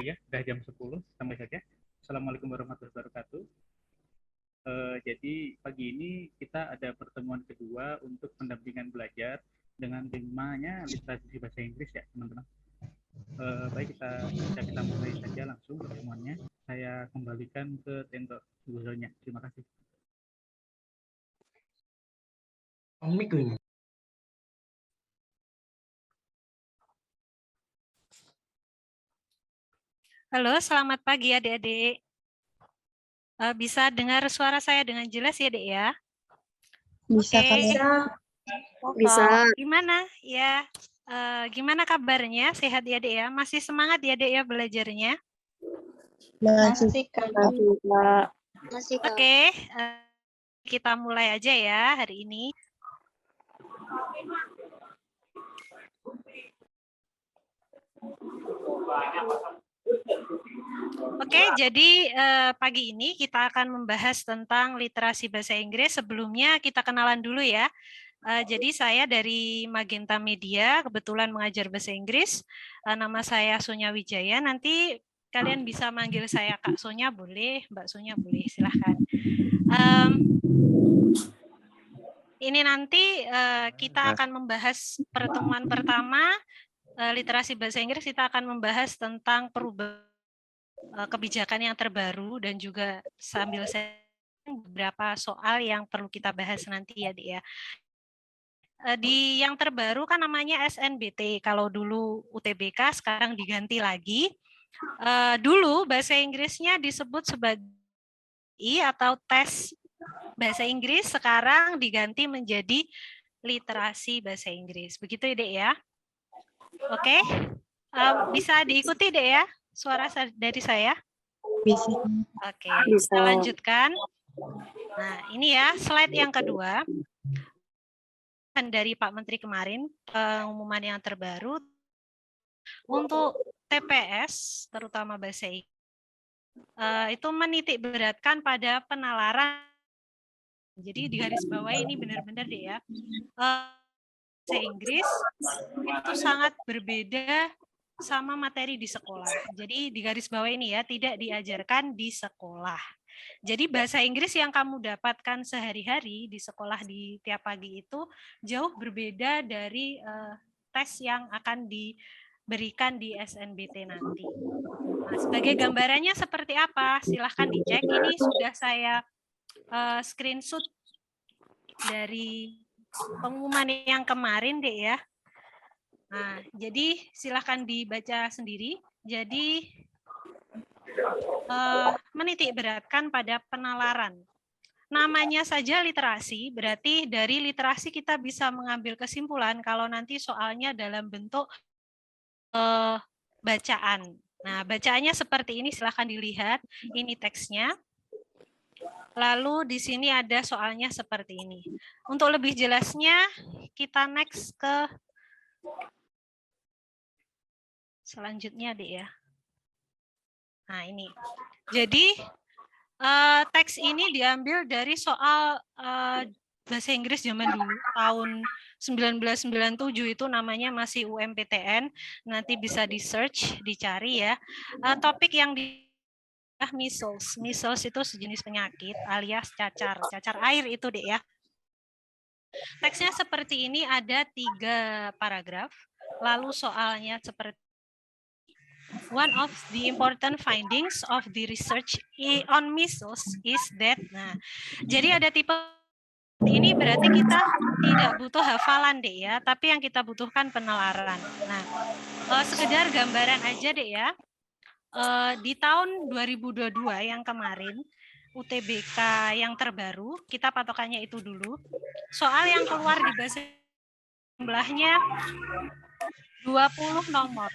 ya, sudah jam 10, sampai saja. Assalamualaikum warahmatullahi wabarakatuh. Jadi pagi ini kita ada pertemuan kedua untuk pendampingan belajar dengan temanya literasi bahasa Inggris ya teman-teman. Baik, kita mulai saja langsung pertemuannya. Saya kembalikan ke tentor Google-nya. Terima kasih. Halo, selamat pagi adik-adik. Bisa dengar suara saya dengan jelas ya, Dek ya? Bisa, Bisa. Gimana ya? Gimana kabarnya? Sehat ya, Dek ya? Masih semangat ya, Dek ya belajarnya? Masih, Kak. Oke, kita mulai aja ya hari ini. Oke, jadi pagi ini kita akan membahas tentang literasi bahasa Inggris. Sebelumnya kita kenalan dulu ya. Jadi saya dari Magenta Media, kebetulan mengajar bahasa Inggris. Nama saya Sonya Wijaya. Nanti kalian bisa manggil saya Kak Sonya boleh, Mbak Sonya boleh, silahkan. Ini nanti kita akan membahas pertemuan pertama literasi bahasa Inggris. Kita akan membahas tentang perubahan kebijakan yang terbaru dan juga sambil beberapa soal yang perlu kita bahas nanti ya, Dek ya. Di yang terbaru kan namanya SNBT. Kalau dulu UTBK, sekarang diganti lagi. Dulu bahasa Inggrisnya disebut sebagai atau tes bahasa Inggris, sekarang diganti menjadi literasi bahasa Inggris. Begitu ya, Dek ya. Oke, bisa diikuti Dek ya suara dari saya? Bisa. Oke, kita lanjutkan. Nah, ini ya slide yang kedua. Dari Pak Menteri kemarin, pengumuman yang terbaru untuk TPS, terutama bahasa Inggris, itu menitik beratkan pada penalaran. Jadi di garis bawah ini benar-benar deh ya, bahasa Inggris itu sangat berbeda sama materi di sekolah. Jadi di garis bawah ini ya, tidak diajarkan di sekolah. Jadi bahasa Inggris yang kamu dapatkan sehari-hari di sekolah di tiap pagi itu jauh berbeda dari tes yang akan diberikan di SNBT nanti. Nah, sebagai gambarannya seperti apa? Silahkan dicek. Ini sudah saya screenshot dari pengumuman yang kemarin deh ya. Nah, jadi silahkan dibaca sendiri. Jadi menitik beratkan pada penalaran. Namanya saja literasi, berarti dari literasi kita bisa mengambil kesimpulan kalau nanti soalnya dalam bentuk bacaan. Nah, bacaannya seperti ini, silahkan dilihat. Ini teksnya. Lalu di sini ada soalnya seperti ini. Untuk lebih jelasnya, kita next ke selanjutnya, Dek ya. Nah, ini. Jadi, teks ini diambil dari soal bahasa Inggris zaman dulu, tahun 1997 itu namanya masih UMPTN, nanti bisa di-search, dicari ya. Topik yang measles. Measles itu sejenis penyakit alias cacar air itu deh ya. Teksnya seperti ini, ada 3 paragraf, lalu soalnya seperti one of the important findings of the research on measles is that. Nah, jadi ada tipe ini berarti kita tidak butuh hafalan deh ya, tapi yang kita butuhkan penalaran. Nah, sekedar gambaran aja deh ya. Di tahun 2022 yang kemarin, UTBK yang terbaru, kita patokannya itu dulu. Soal yang keluar di bahasa jumlahnya 20 nomor.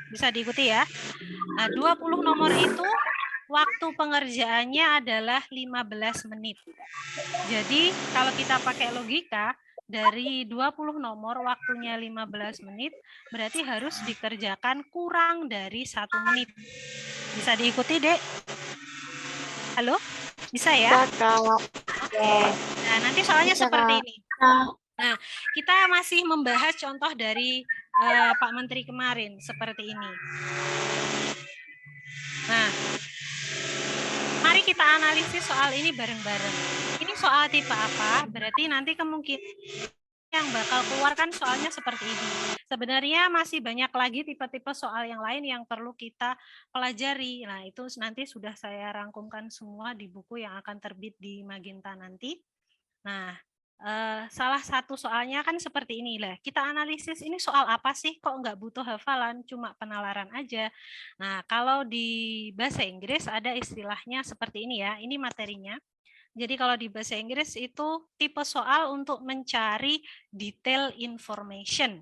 Bisa diikuti ya. Nah, 20 nomor itu waktu pengerjaannya adalah 15 menit. Jadi kalau kita pakai logika, dari 20 nomor waktunya 15 menit, berarti harus dikerjakan kurang dari 1 menit. Bisa diikuti, Dek? Halo? Bisa ya? Oke. Nah, nanti soalnya seperti ini. Nah, kita masih membahas contoh dari Pak Menteri kemarin, seperti ini. Nah, mari kita analisis soal ini bareng-bareng. Ini soal tipe apa? Berarti nanti kemungkinan yang bakal keluar kan soalnya seperti ini. Sebenarnya masih banyak lagi tipe-tipe soal yang lain yang perlu kita pelajari. Nah, itu nanti sudah saya rangkumkan semua di buku yang akan terbit di Magenta nanti. Nah, salah satu soalnya kan seperti ini lah. Kita analisis ini soal apa sih? Kok nggak butuh hafalan, cuma penalaran aja. Nah, kalau di bahasa Inggris ada istilahnya seperti ini ya. Ini materinya. Jadi kalau di bahasa Inggris itu tipe soal untuk mencari detail information.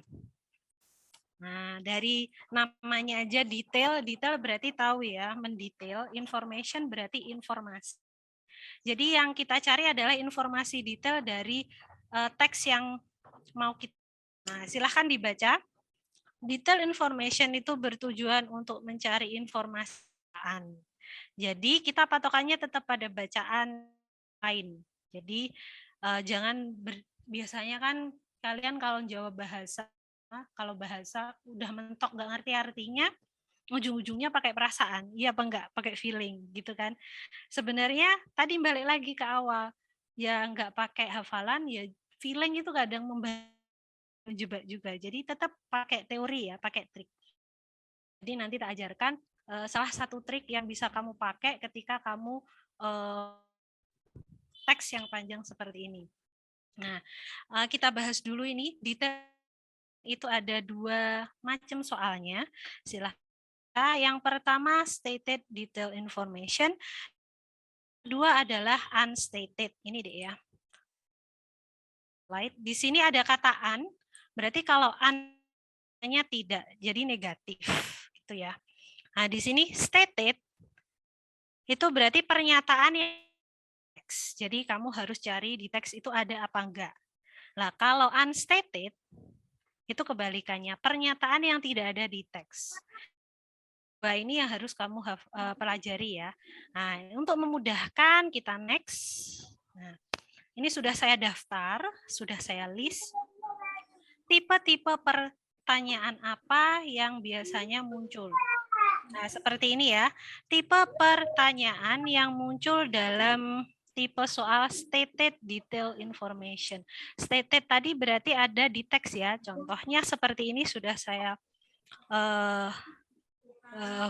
Nah, dari namanya aja detail berarti tahu ya, mendetail, information berarti informasi. Jadi yang kita cari adalah informasi detail dari teks yang mau kita. Nah, silahkan dibaca. Detail information itu bertujuan untuk mencari informasi. Jadi kita patokannya tetap pada bacaan lain. Jadi biasanya kan kalian kalau jawab bahasa, kalau bahasa udah mentok nggak ngerti artinya, ujung-ujungnya pakai perasaan, iya apa enggak, pakai feeling gitu kan. Sebenarnya tadi balik lagi ke awal, ya nggak pakai hafalan, ya feeling itu kadang menjebak juga. Jadi tetap pakai teori ya, pakai trik. Jadi nanti tak ajarkan salah satu trik yang bisa kamu pakai ketika kamu teks yang panjang seperti ini. Nah, kita bahas dulu ini detail itu ada 2 macam soalnya. Silahkan. Yang pertama stated detail information, kedua adalah unstated. Ini deh ya. Di sini ada kata un, berarti kalau un-nya tidak, jadi negatif gitu ya. Nah, di sini stated itu berarti pernyataan yang teks. Jadi kamu harus cari di teks itu ada apa enggak. Nah, kalau unstated itu kebalikannya, pernyataan yang tidak ada di teks. Ini yang harus kamu pelajari ya. Nah, untuk memudahkan kita next. Nah, ini sudah saya daftar, sudah saya list. Tipe-tipe pertanyaan apa yang biasanya muncul? Nah, seperti ini ya. Tipe pertanyaan yang muncul dalam tipe soal stated detail information. Stated tadi berarti ada di teks ya. Contohnya seperti ini sudah saya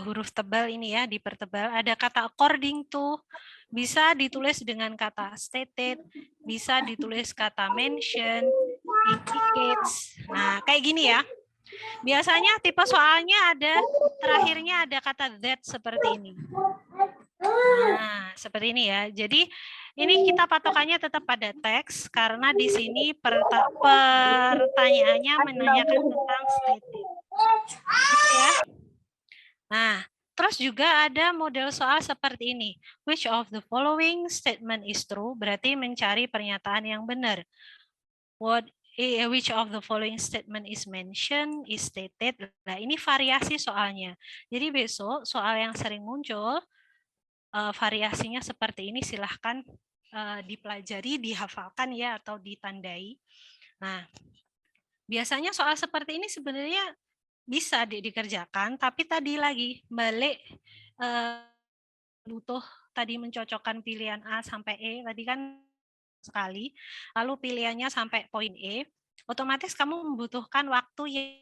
huruf tebal ini ya, dipertebal. Ada kata according to, bisa ditulis dengan kata stated, bisa ditulis kata mention, indicates. Nah, kayak gini ya. Biasanya tipe soalnya ada terakhirnya ada kata that seperti ini. Nah, seperti ini ya. Jadi ini kita patokannya tetap pada teks karena di sini pertanyaannya menanyakan tentang stated. Gitu ya. Nah, terus juga ada model soal seperti ini. Which of the following statement is true? Berarti mencari pernyataan yang benar. Which of the following statement is mentioned, is stated. Nah, ini variasi soalnya. Jadi besok soal yang sering muncul, variasinya seperti ini, silahkan dipelajari, dihafalkan ya, atau ditandai. Nah, biasanya soal seperti ini sebenarnya bisa dikerjakan, tapi tadi lagi balik butuh tadi mencocokkan pilihan A sampai E, tadi kan sekali, lalu pilihannya sampai poin E, otomatis kamu membutuhkan waktu yang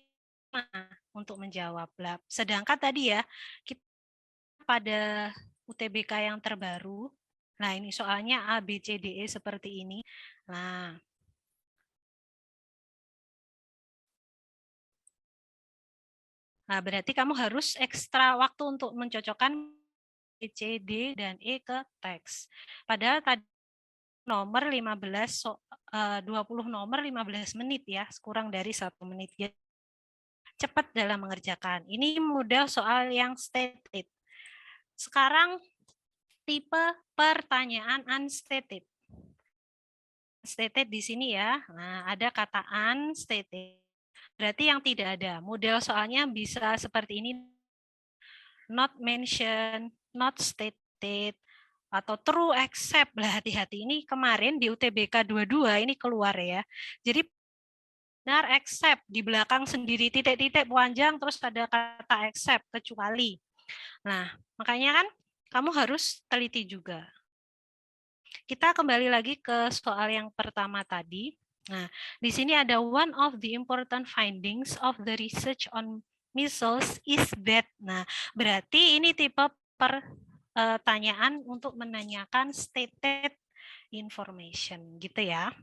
untuk menjawab. Sedangkan tadi ya, kita pada UTBK yang terbaru, nah ini soalnya A, B, C, D, E seperti ini. Nah, berarti kamu harus ekstra waktu untuk mencocokkan B, C, D, dan E ke teks. Padahal tadi nomor 15, 20 nomor 15 menit ya, kurang dari 1 menit. Cepat dalam mengerjakan. Ini model soal yang stated. Sekarang tipe pertanyaan unstated. Stated di sini ya. Nah, ada kata unstated. Berarti yang tidak ada. Model soalnya bisa seperti ini. Not mentioned, not stated, atau true except. Hati-hati, ini kemarin di UTBK 22 ini keluar ya. Jadi benar except, di belakang sendiri titik-titik panjang terus ada kata except, kecuali. Nah, makanya kan kamu harus teliti juga. Kita kembali lagi ke soal yang pertama tadi. Nah, di sini ada one of the important findings of the research on measles is that. Nah, berarti ini tipe pertanyaan untuk menanyakan stated information gitu ya.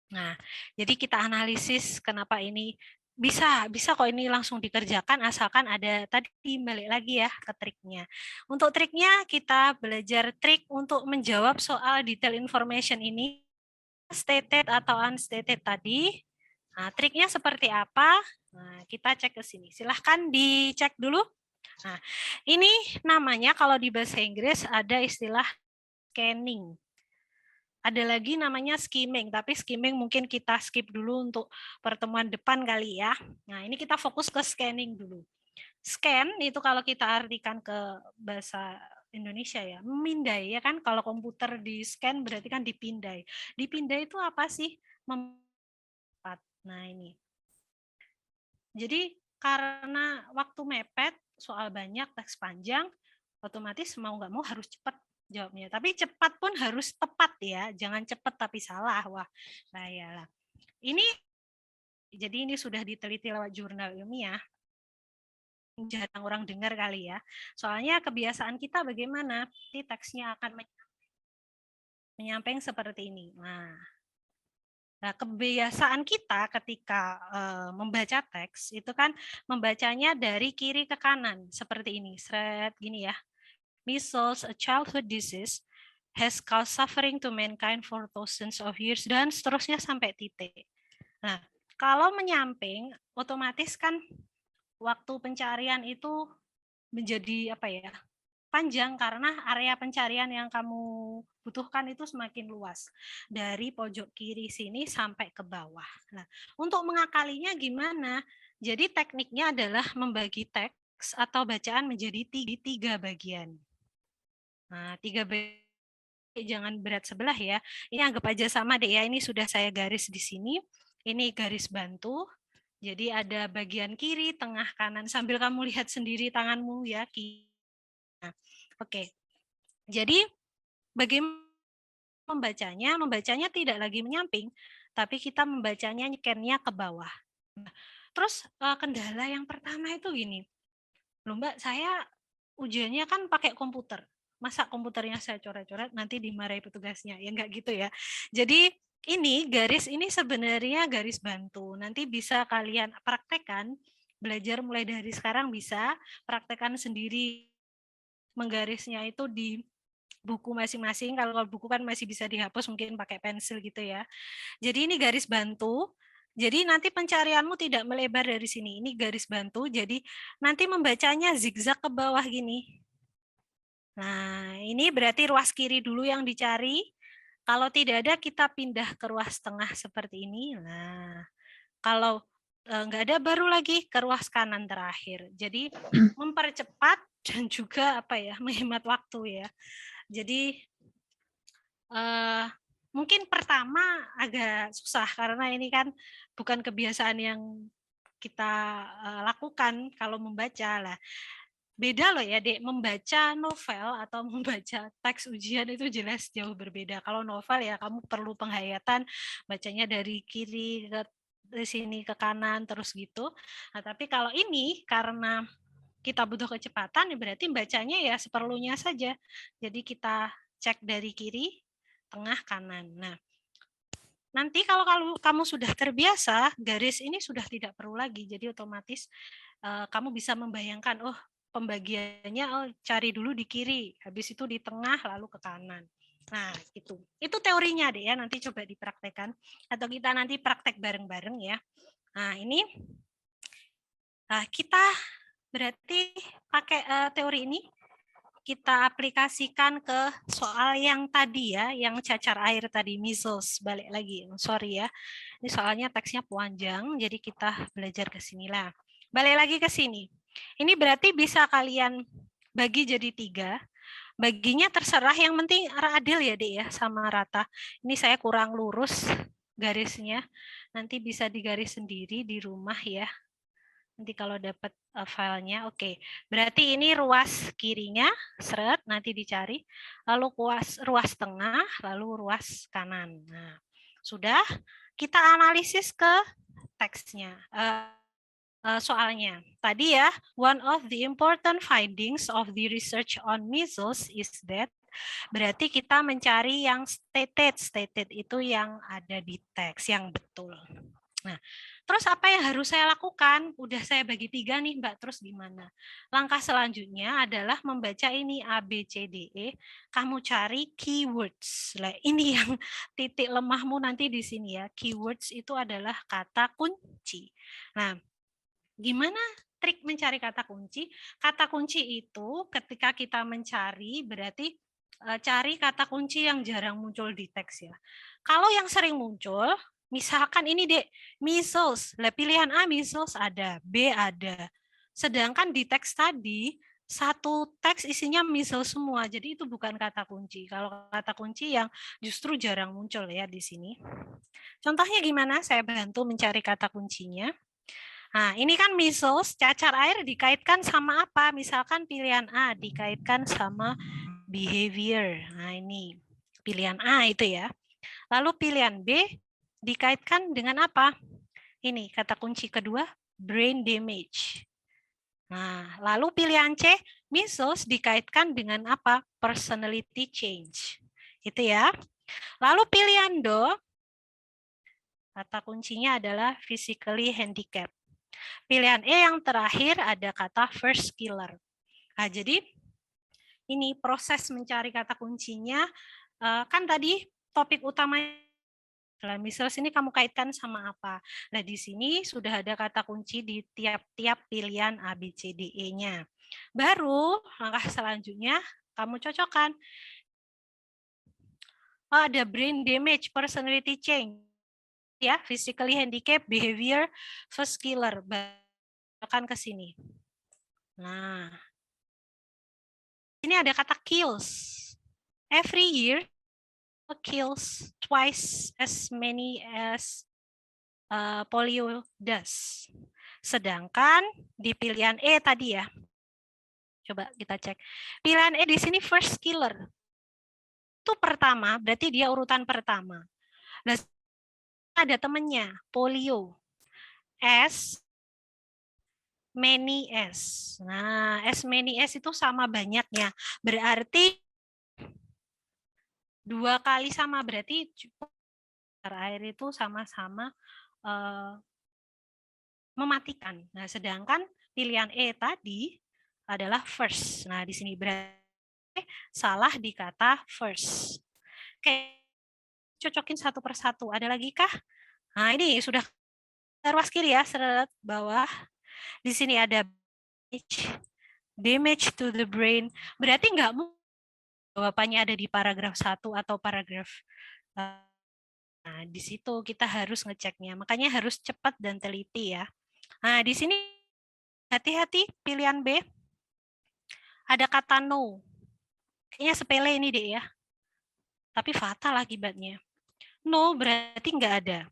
Nah, jadi kita analisis kenapa ini bisa kok ini langsung dikerjakan asalkan ada tadi balik lagi ya ke triknya. Untuk triknya kita belajar trik untuk menjawab soal detail information ini stated atau unstated tadi. Nah, triknya seperti apa? Nah, kita cek ke sini. Silahkan dicek dulu. Nah, ini namanya kalau di bahasa Inggris ada istilah scanning. Ada lagi namanya skimming, tapi skimming mungkin kita skip dulu untuk pertemuan depan kali ya. Nah, ini kita fokus ke scanning dulu. Scan itu kalau kita artikan ke bahasa Indonesia ya, memindai ya kan, kalau komputer di scan berarti kan dipindai. Dipindai itu apa sih? Nah, ini. Jadi karena waktu mepet, soal banyak, teks panjang, otomatis mau nggak mau harus cepat jawabnya. Tapi cepat pun harus tepat ya, jangan cepat tapi salah. Wah, bahaya lah. Jadi ini sudah diteliti lewat jurnal ilmiah. Jarang orang dengar kali ya. Soalnya kebiasaan kita bagaimana? Nanti teksnya akan menyampaikan seperti ini. Nah, kebiasaan kita ketika membaca teks itu kan membacanya dari kiri ke kanan seperti ini. Seret gini ya. Measles, a childhood disease, has caused suffering to mankind for thousands of years, dan seterusnya sampai titik. Nah, kalau menyamping, otomatis kan waktu pencarian itu menjadi apa ya, panjang karena area pencarian yang kamu butuhkan itu semakin luas. Dari pojok kiri sini sampai ke bawah. Nah, untuk mengakalinya gimana? Jadi tekniknya adalah membagi teks atau bacaan menjadi tiga bagian. Nah, jangan berat sebelah ya. Ini anggap aja sama deh ya. Ini sudah saya garis di sini. Ini garis bantu. Jadi ada bagian kiri, tengah, kanan. Sambil kamu lihat sendiri tanganmu ya. Nah, oke. Jadi bagaimana membacanya? Membacanya tidak lagi menyamping, tapi kita membacanya nyekennya ke bawah. Nah, terus kendala yang pertama itu gini. Loh Mbak, saya ujiannya kan pakai komputer. Masa komputernya saya coret-coret nanti dimarahi petugasnya? Ya enggak gitu ya. Jadi ini garis ini sebenarnya garis bantu. Nanti bisa kalian praktekkan, belajar mulai dari sekarang bisa, praktekkan sendiri menggarisnya itu di buku masing-masing. Kalau buku kan masih bisa dihapus mungkin pakai pensil gitu ya. Jadi ini garis bantu. Jadi nanti pencarianmu tidak melebar dari sini. Ini garis bantu. Jadi nanti membacanya zigzag ke bawah gini. Nah, ini berarti ruas kiri dulu yang dicari. Kalau tidak ada, kita pindah ke ruas tengah seperti ini. Nah, kalau nggak ada, baru lagi ke ruas kanan terakhir. Jadi mempercepat dan juga apa ya, menghemat waktu ya. Jadi mungkin pertama agak susah karena ini kan bukan kebiasaan yang kita lakukan kalau membaca lah. Beda loh ya Dek, membaca novel atau membaca teks ujian itu jelas jauh berbeda. Kalau novel ya kamu perlu penghayatan, bacanya dari kiri ke sini ke kanan terus gitu. Nah, tapi kalau ini karena kita butuh kecepatan, berarti bacanya ya seperlunya saja. Jadi kita cek dari kiri, tengah, kanan. Nah, nanti kalau kamu sudah terbiasa, garis ini sudah tidak perlu lagi. Jadi otomatis kamu bisa membayangkan, oh pembagiannya cari dulu di kiri, habis itu di tengah, lalu ke kanan. Nah, itu teorinya deh ya, nanti coba dipraktekkan. Atau kita nanti praktek bareng-bareng ya. Nah, ini kita berarti pakai teori ini, kita aplikasikan ke soal yang tadi ya, yang cacar air tadi, measles. Balik lagi, sorry ya. Ini soalnya teksnya panjang, jadi kita belajar ke sinilah. Balik lagi ke sini. Ini berarti bisa kalian bagi jadi 3. Baginya terserah, yang penting adil ya Dek ya, sama rata. Ini saya kurang lurus garisnya. Nanti bisa digaris sendiri di rumah ya. Nanti kalau dapat filenya, oke. Berarti ini ruas kirinya, seret, nanti dicari. Lalu ruas tengah, lalu ruas kanan. Nah, sudah. Kita analisis ke teksnya. Soalnya. Tadi ya, one of the important findings of the research on measles is that, berarti kita mencari yang stated. Stated itu yang ada di teks, yang betul. Nah, terus apa yang harus saya lakukan? Udah saya bagi 3 nih, Mbak. Terus gimana? Langkah selanjutnya adalah membaca ini A, B, C, D, E. Kamu cari keywords. Nah, ini yang titik lemahmu nanti di sini ya. Keywords itu adalah kata kunci. Nah, gimana trik mencari kata kunci? Kata kunci itu ketika kita mencari berarti cari kata kunci yang jarang muncul di teks ya. Kalau yang sering muncul, misalkan ini Dek, measles. Lah pilihan A measles ada, B ada. Sedangkan di teks tadi satu teks isinya measles semua. Jadi itu bukan kata kunci. Kalau kata kunci yang justru jarang muncul ya di sini. Contohnya gimana? Saya bantu mencari kata kuncinya. Nah, ini kan measles, cacar air dikaitkan sama apa? Misalkan pilihan A dikaitkan sama behavior. Nah, ini pilihan A itu ya. Lalu pilihan B dikaitkan dengan apa? Ini kata kunci kedua, brain damage. Nah, lalu pilihan C, measles dikaitkan dengan apa? Personality change. Itu ya. Lalu pilihan D, kata kuncinya adalah physically handicapped. Pilihan E yang terakhir ada kata first killer. Nah, jadi ini proses mencari kata kuncinya, kan tadi topik utamanya measles ini kamu kaitkan sama apa? Nah, di sini sudah ada kata kunci di tiap-tiap pilihan A, B, C, D, E-nya. Baru langkah selanjutnya kamu cocokkan. Oh, ada brain damage, personality change, ya, physically handicapped, behavior, first killer. Bahkan ke sini. Nah, ini ada kata kills. Every year kills twice as many as polio does. Sedangkan di pilihan E tadi ya. Coba kita cek. Pilihan E di sini first killer. Itu pertama, berarti dia urutan pertama. Nah, ada temennya, polio. S many S. Nah, S many S itu sama banyaknya. Berarti 2 kali sama, berarti air itu sama-sama mematikan. Nah, sedangkan pilihan E tadi adalah first. Nah, di sini berarti salah di kata first. Oke, cocokin satu persatu. Ada lagi kah? Nah, ini sudah ruas kiri ya, seret bawah. Di sini ada damage to the brain. Berarti nggak mungkin jawabannya ada di paragraf 1 atau paragraf. Nah, di situ kita harus ngeceknya. Makanya harus cepat dan teliti ya. Nah, di sini hati-hati pilihan B. Ada kata no. Kayaknya sepele ini deh ya. Tapi fatal akibatnya. No berarti nggak ada.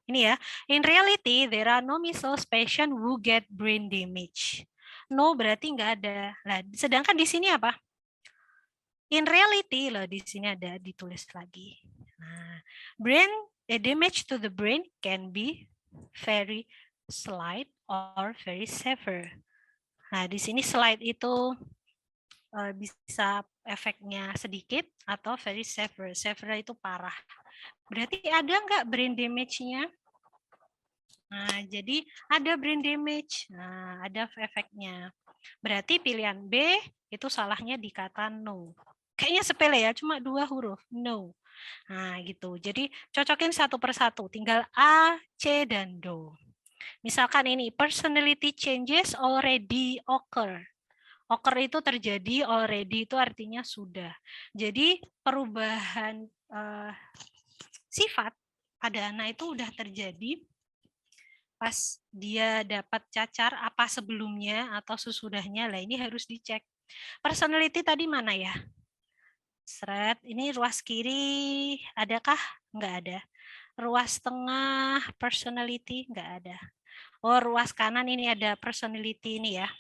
Ini ya. In reality, there are no measles patient who get brain damage. No berarti nggak ada. Nah, sedangkan di sini apa? In reality, loh di sini ada ditulis lagi. Nah, brain damage to the brain can be very slight or very severe. Nah, di sini slight itu bisa efeknya sedikit atau very severe. Severe itu parah. Berarti ada nggak brain damage-nya? Nah, jadi ada brain damage. Nah, ada efeknya. Berarti pilihan B itu salahnya di kata no. Kayaknya sepele ya, cuma 2 huruf, no. Nah, gitu. Jadi cocokin satu persatu, tinggal A, C, dan do. Misalkan ini, personality changes already occur. Occur itu terjadi, already itu artinya sudah. Jadi perubahan sifat pada anak itu udah terjadi pas dia dapat cacar apa sebelumnya atau sesudahnya. Lah ini harus dicek. Personality tadi mana ya? Seret, ini ruas kiri adakah? Enggak ada. Ruas tengah personality enggak ada. Oh, ruas kanan ini ada personality ini ya.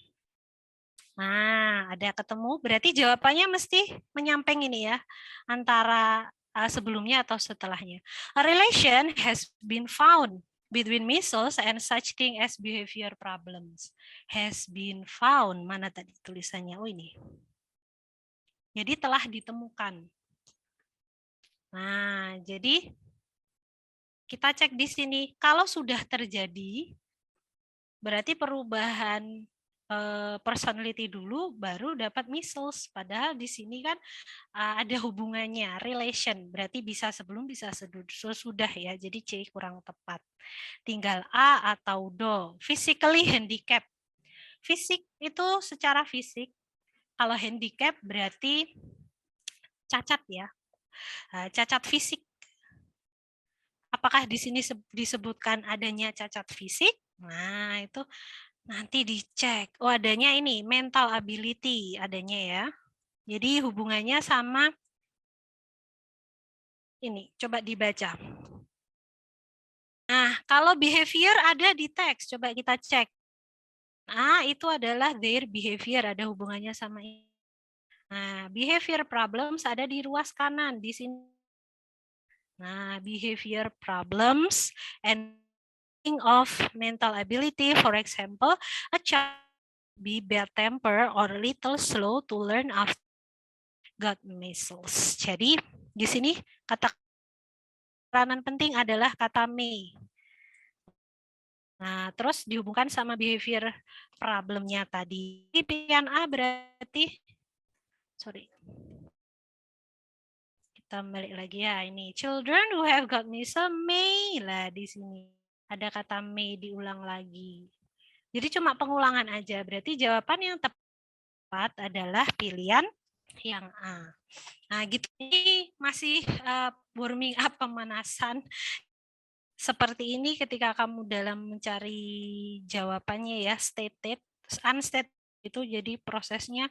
Nah, ada ketemu, berarti jawabannya mesti menyamping ini ya, antara sebelumnya atau setelahnya. A relation has been found between measles and such thing as behavior problems. Has been found, mana tadi tulisannya? Oh ini. Jadi telah ditemukan. Nah, jadi kita cek di sini, kalau sudah terjadi, berarti perubahan personality dulu baru dapat measles. Padahal di sini kan ada hubungannya, relation. Berarti bisa sebelum, bisa sesudah ya. Jadi C kurang tepat. Tinggal A atau do. Physically handicap. Fisik itu secara fisik. Kalau handicap berarti cacat ya. Cacat fisik. Apakah di sini disebutkan adanya cacat fisik? Nah, itu nanti dicek. Oh, adanya ini mental ability adanya ya. Jadi hubungannya sama ini, coba dibaca. Nah, kalau behavior ada di teks, coba kita cek. Nah, itu adalah their behavior, ada hubungannya sama ini. Nah, behavior problems ada di ruas kanan di sini. Nah, behavior problems and of mental ability, for example, a child be bad temper or little slow to learn after got measles. Jadi di sini kata peranan penting adalah kata may. Nah, terus dihubungkan sama behavior problemnya tadi. Pilihan A berarti, sorry, kita balik lagi ya ini. Children who have got measles may lah di sini. Ada kata may diulang lagi. Jadi cuma pengulangan aja. Berarti jawaban yang tepat adalah pilihan yang A. Nah, gitu. Ini masih warming up, pemanasan. Seperti ini ketika kamu dalam mencari jawabannya ya, stated, unstated itu jadi prosesnya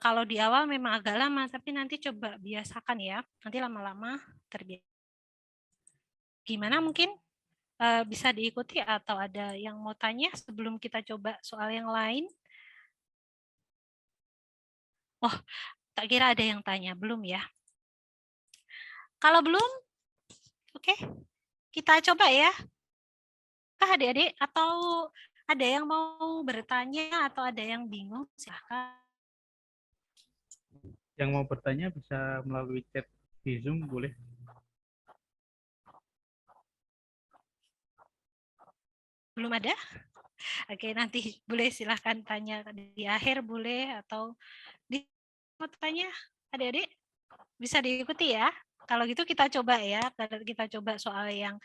kalau di awal memang agak lama, tapi nanti coba biasakan ya. Nanti lama-lama terbiasa. Gimana mungkin bisa diikuti atau ada yang mau tanya sebelum kita coba soal yang lain? Oh, tak kira ada yang tanya, belum ya? Kalau belum, oke. Kita coba ya. Adik-adik atau ada yang mau bertanya atau ada yang bingung, silahkan. Yang mau bertanya bisa melalui chat di Zoom, boleh. Belum ada? Oke, nanti boleh silahkan tanya di akhir boleh atau di mau tanya adik-adik bisa diikuti ya. Kalau gitu kita coba ya, kita coba soal yang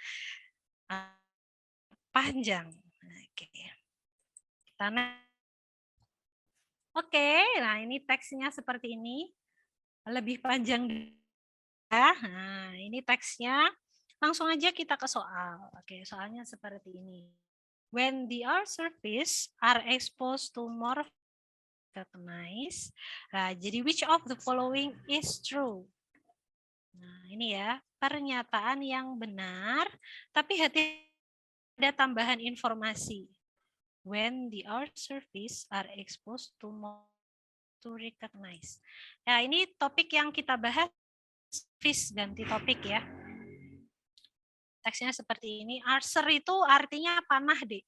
panjang. Oke. Oke, nah ini teksnya seperti ini. Lebih panjang ya. Nah, ini teksnya. Langsung aja kita ke soal. Oke, soalnya seperti ini. When the earth surface are exposed to more recognize. Nah, jadi which of the following is true? Nah, ini ya, pernyataan yang benar, tapi ada tambahan informasi. When the earth surface are exposed to more to recognize. Nah, ini topik yang kita bahas, fish ganti topik ya. Teksnya seperti ini. Archer itu artinya panah deh.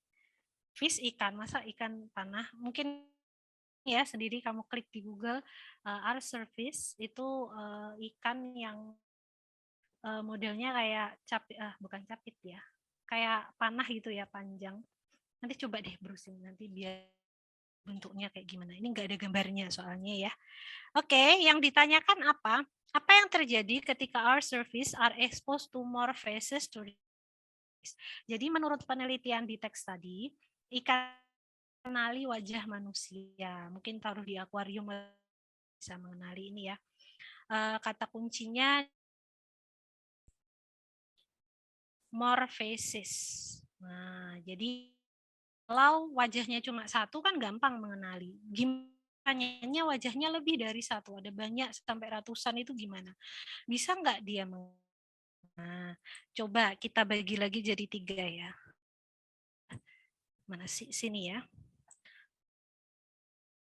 Fish ikan, masa ikan panah? Mungkin ya sendiri kamu klik di Google archer fish itu ikan yang modelnya kayak capit, bukan capit ya, kayak panah gitu ya, panjang. Nanti coba deh browsing nanti biar bentuknya kayak gimana. Ini nggak ada gambarnya soalnya ya. Oke, yang ditanyakan apa? Apa yang terjadi ketika our surface are exposed to more phases to. Jadi menurut penelitian di teks tadi, ikan mengenali wajah manusia. Mungkin taruh di akuarium bisa mengenali ini ya. Kata kuncinya more faces. Nah, jadi kalau wajahnya cuma satu kan gampang mengenali. Gimana wajahnya lebih dari satu, ada banyak sampai ratusan itu gimana? Bisa nggak dia mengenali? Nah, coba kita bagi lagi jadi 3 ya. Mana sih sini ya?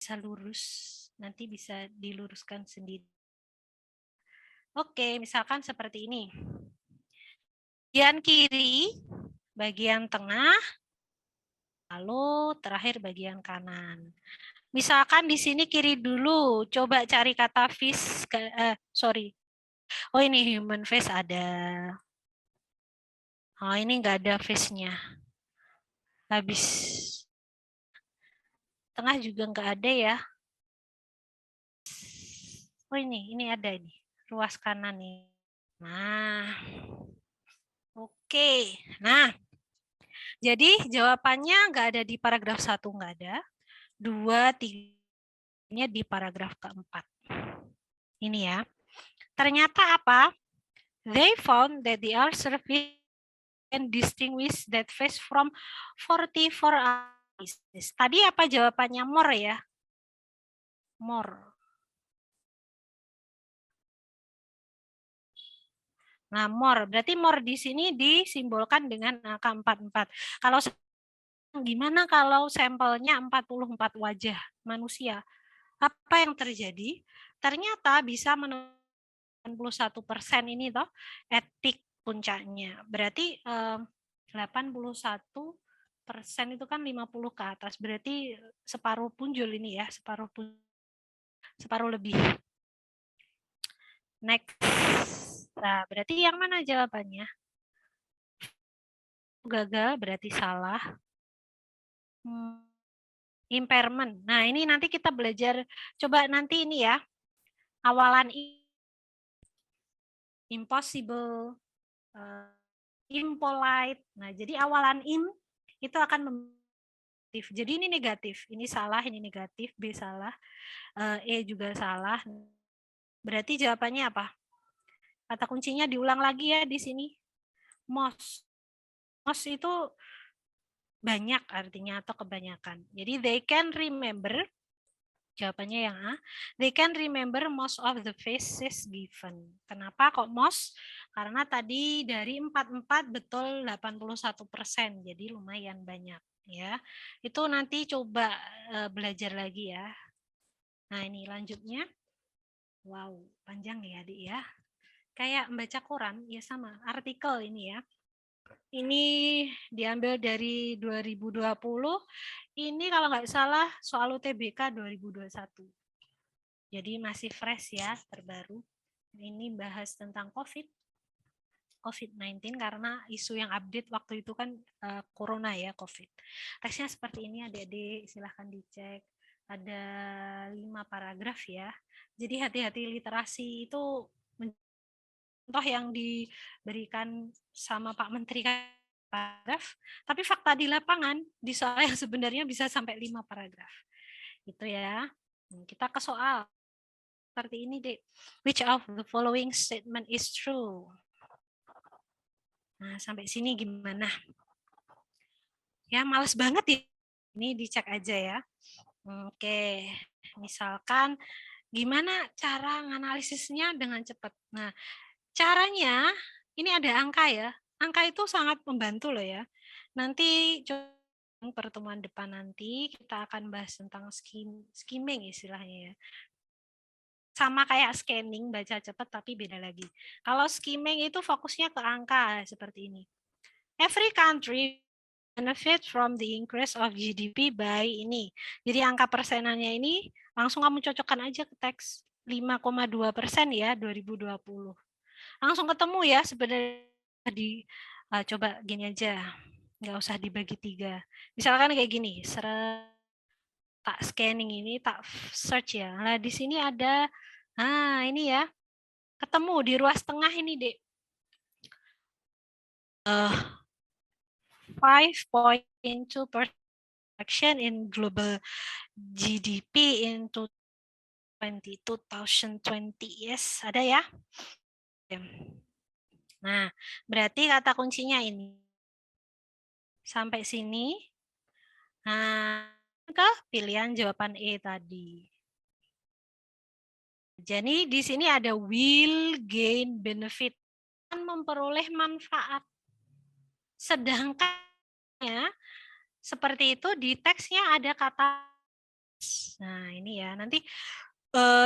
Bisa lurus, nanti bisa diluruskan sendiri. Oke, misalkan seperti ini. Bagian kiri, bagian tengah, lalu terakhir bagian kanan. Misalkan di sini kiri dulu, coba cari kata fish, sorry. Oh ini human face ada. Oh ini nggak ada face-nya. Habis. Tengah juga nggak ada ya. Oh ini ada ini. Ruas kanan nih. Nah. Oke. Nah. Jadi jawabannya nggak ada di paragraf 1, nggak ada. 2, 3-nya di paragraf keempat. Ini ya. Ternyata apa? They found that the R survey can distinguish that face from 44 eyes. Tadi apa jawabannya? More ya? More. Nah, more. Berarti more di sini disimbolkan dengan angka 44. Kalau gimana kalau sampelnya 44 wajah manusia? Apa yang terjadi? Ternyata bisa menemukan 81% ini toh etik puncaknya. Berarti 81% itu kan 50 ke atas. Berarti separuh punjul ini ya, separuh lebih. Next. Nah, berarti yang mana jawabannya? Gagal berarti salah. Impairment. Nah, ini nanti kita belajar. Coba nanti ini ya. Awalan impossible, impolite. Nah, jadi awalan itu akan negatif. Jadi ini negatif. Ini salah, ini negatif. B salah. E juga salah. Berarti jawabannya apa? Kata kuncinya diulang lagi ya di sini. Most. Most itu banyak artinya atau kebanyakan. Jadi they can remember. Jawabannya yang A. They can remember most of the faces given. Kenapa kok most? Karena tadi dari 44 betul 81%. Jadi lumayan banyak ya. Itu nanti coba belajar lagi ya. Nah, ini lanjutnya. Wow, panjang ya, Adik ya. Kayak membaca koran ya sama, artikel ini ya. Ini diambil dari 2020. Ini kalau nggak salah soal UTBK 2021. Jadi masih fresh ya, terbaru. Ini bahas tentang COVID-19 karena isu yang update waktu itu kan corona ya, COVID. Teksnya seperti ini adik-adik, silahkan dicek. Ada 5 paragraf ya. Jadi hati-hati literasi itu contoh yang diberikan sama Pak Menteri paragraf, tapi fakta di lapangan di soal yang sebenarnya bisa sampai 5 paragraf. Itu ya. Kita ke soal. Seperti ini, Dek. Which of the following statement is true? Nah, sampai sini gimana? Ya, males banget ya. Ini dicek aja ya. Oke, misalkan gimana cara menganalisisnya dengan cepat. Nah, caranya ini ada angka ya. Angka itu sangat membantu loh ya. Nanti pertemuan depan nanti kita akan bahas tentang skimming istilahnya ya. Sama kayak scanning, baca cepat tapi beda lagi. Kalau skimming itu fokusnya ke angka seperti ini. Every country benefit from the increase of GDP by ini. Jadi angka persenannya ini langsung kamu cocokkan aja ke teks 5,2% ya 2020. Langsung ketemu ya sebenarnya di coba gini aja. Nggak usah dibagi 3. Misalkan kayak gini, tak scanning ini, tak search ya. Nah, di sini ada ini ya. Ketemu di ruas tengah ini, Dek. 5.2% in global GDP in 2020. Yes, ada ya? Nah, berarti kata kuncinya ini. Sampai sini. Nah, ke pilihan jawaban E tadi. Jadi di sini ada will gain benefit, memperoleh manfaat. Sedangkan seperti itu di teksnya ada kata. Nah, ini ya. Nanti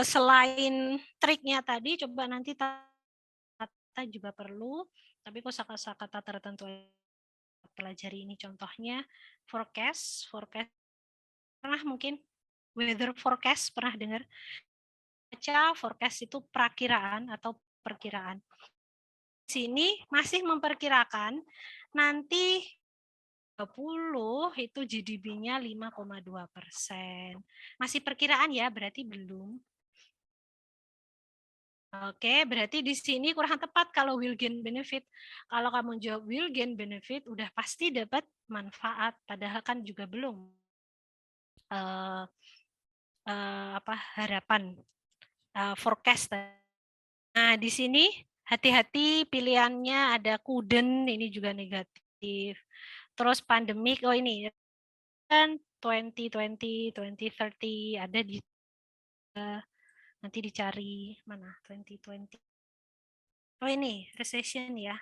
selain triknya tadi, coba nanti kata juga perlu, tapi kosakata tertentu pelajari. Ini contohnya forecast pernah mungkin weather forecast pernah dengar? Baca forecast itu perakiraan atau perkiraan. Sini masih memperkirakan nanti 20 itu GDP-nya 5,2%. Masih perkiraan ya, berarti belum. Oke, berarti di sini kurang tepat kalau will gain benefit. Kalau kamu jawab will gain benefit, udah pasti dapat manfaat. Padahal kan juga belum harapan forecast. Nah, di sini hati-hati pilihannya ada couldn't, ini juga negatif. Terus pandemik, oh ini kan 2020, 2030 ada di nanti dicari mana 2020. Oh ini recession ya.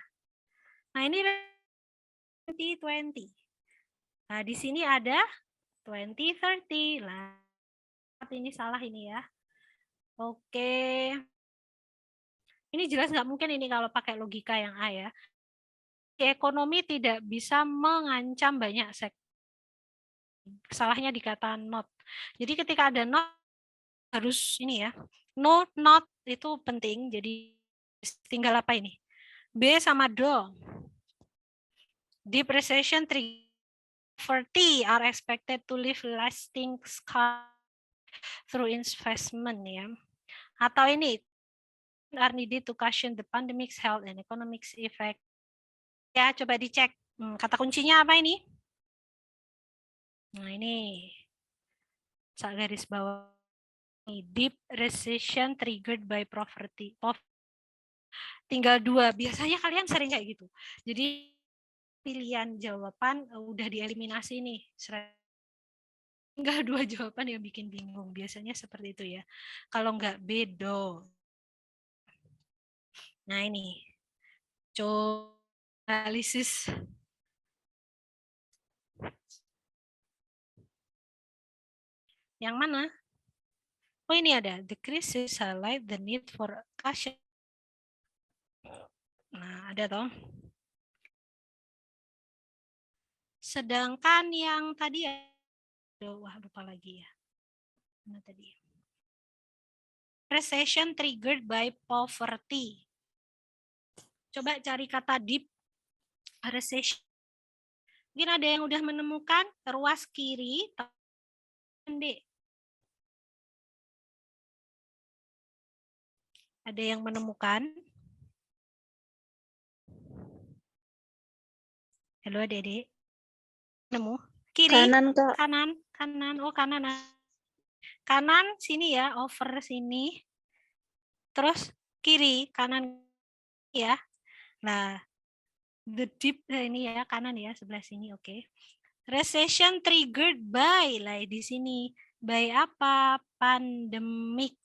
Nah ini 2020. Nah di sini ada 2030 lah. Ini salah ini ya. Oke. Ini jelas nggak mungkin ini kalau pakai logika yang A ya. Ekonomi tidak bisa mengancam banyak sektor. Salahnya di kata not. Jadi ketika ada not harus ini ya. No, not itu penting. Jadi tinggal apa ini? B sama do. Depreciation 30 are expected to leave lasting scar through investment ya. Atau ini are needed to cushion the pandemic's health and economic effect. Ya, coba dicek. Kata kuncinya apa ini? Nah, ini saya garis bawah. Deep recession triggered by poverty. Tinggal 2. Biasanya kalian sering kayak gitu. Jadi pilihan jawaban udah dieliminasi nih. Tinggal 2 jawaban yang bikin bingung. Biasanya seperti itu ya. Kalau enggak bedo. Nah ini. Coba analisis. Yang mana? Oh ini ada. The crisis highlight the need for caution. Nah ada toh. Sedangkan yang tadi ya. Wah lupa lagi ya. Mana tadi? Recession triggered by poverty. Coba cari kata deep recession. Mungkin ada yang udah menemukan ruas kiri, D. Ada yang menemukan? Halo adik-adik. Nemu? Kiri? Kanan, Kak. Kanan, kanan. Oh kanan. Kanan sini ya, over sini. Terus kiri, kanan ya. Nah, the deep ini ya, kanan ya, sebelah sini, oke. Recession triggered by, lah di sini. By apa? Pandemic.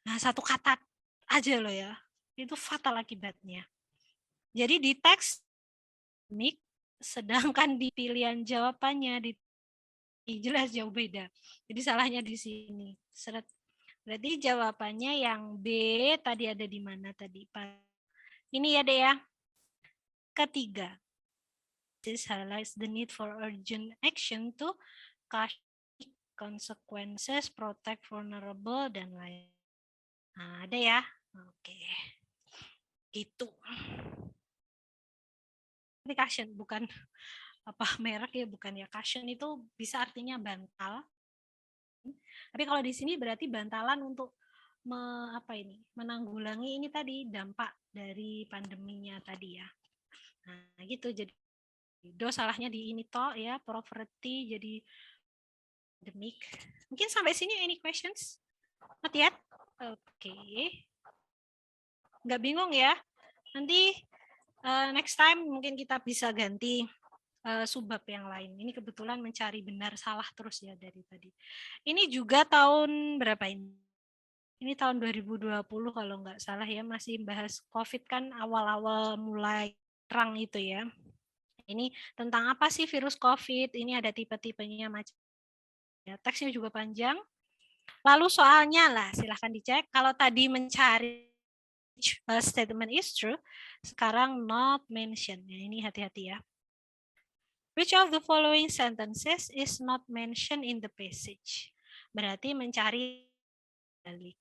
Nah, satu kata aja loh ya. Itu fatal akibatnya. Jadi di teks pandemic, sedangkan di pilihan jawabannya jelas jauh beda. Jadi salahnya di sini. Seret. Berarti jawabannya yang B tadi ada di mana tadi? Ini ya deh ya. Ketiga. This highlights the need for urgent action to cushion consequences, protect vulnerable, dan lain. Nah, ada ya. Oke. Itu. Ini cushion, bukan apa merek ya, bukan ya. Cushion itu bisa artinya bantal. Tapi kalau di sini berarti bantalan untuk menanggulangi ini tadi dampak dari pandeminya tadi ya. Nah, gitu. Jadi do salahnya di ini toh ya, poverty jadi pandemic. Mungkin sampai sini any questions? Not yet? Oke. Nggak bingung ya? Nanti next time mungkin kita bisa ganti subbab yang lain. Ini kebetulan mencari benar salah terus ya dari tadi. Ini juga tahun berapa ini? Ini tahun 2020 kalau nggak salah ya, masih bahas COVID kan awal-awal mulai terang itu ya. Ini tentang apa sih virus COVID? Ini ada tipe-tipenya macam. Ya, teksnya juga panjang. Lalu soalnya lah, silahkan dicek. Kalau tadi mencari statement is true, sekarang not mentioned. Ya, ini hati-hati ya. Which of the following sentences is not mentioned in the passage? Berarti mencari balik.